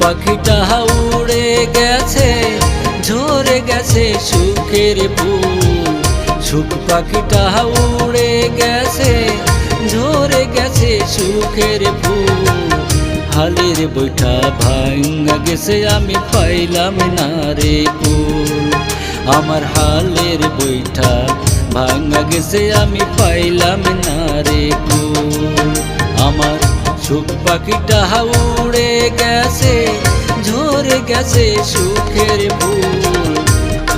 পাখিটা উড়ে গেছে, ঝরে গেছে সুখের ফুল। সুখ পাখিটা উড়ে গেছে, ঝরে গেছে সুখের ফুল। হালের বৈঠা ভাঙা গেছে, আমি পাইলাম না রে কুল। আমার হালের বৈঠা ভাঙা গেছে, আমি পাইলাম না রে কুল। আমার সুখ পাখিটা উড়ে গেছে, ঝরে গেছে সুখের ফুল।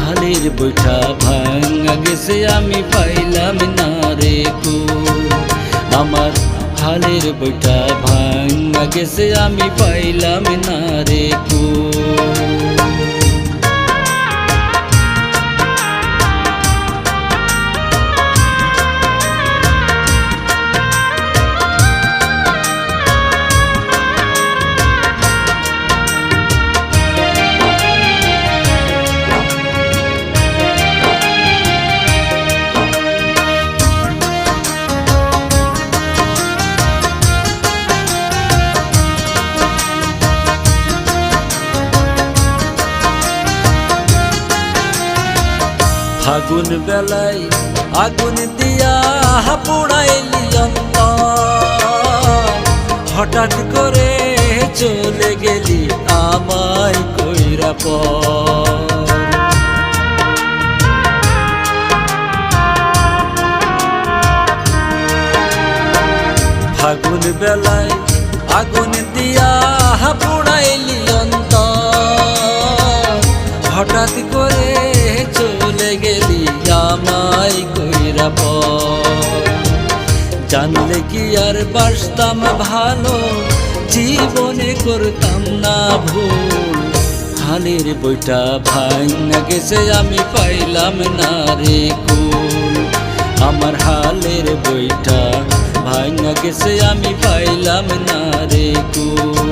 হালের বৈঠা ভাঙা গেছে, আমি পাইলাম না রে কুল। আমার হালের বৈঠা ভাঙা গেছে, আমি পাইলাম না রে কুল। ফাগুন বেলায় আগুন দিয়া পোড়াইলি অন্তর। হঠাৎ করে চলে গেলি আমায় কইরা পর। ফাগুন বেলায় আগুন দিয়া পোড়াইলি অন্তর। হঠাৎ করে চলে গেলি আমায় কইরা পর। জানলে কি আর বাসতাম ভালো, জীবনে করতাম না ভুল। হালের বইটা ভাঙা গেছে, আমি পাইলাম না রে কুল। আমার হালের বইটা ভাঙা গেছে, আমি পাইলাম না রে কুল।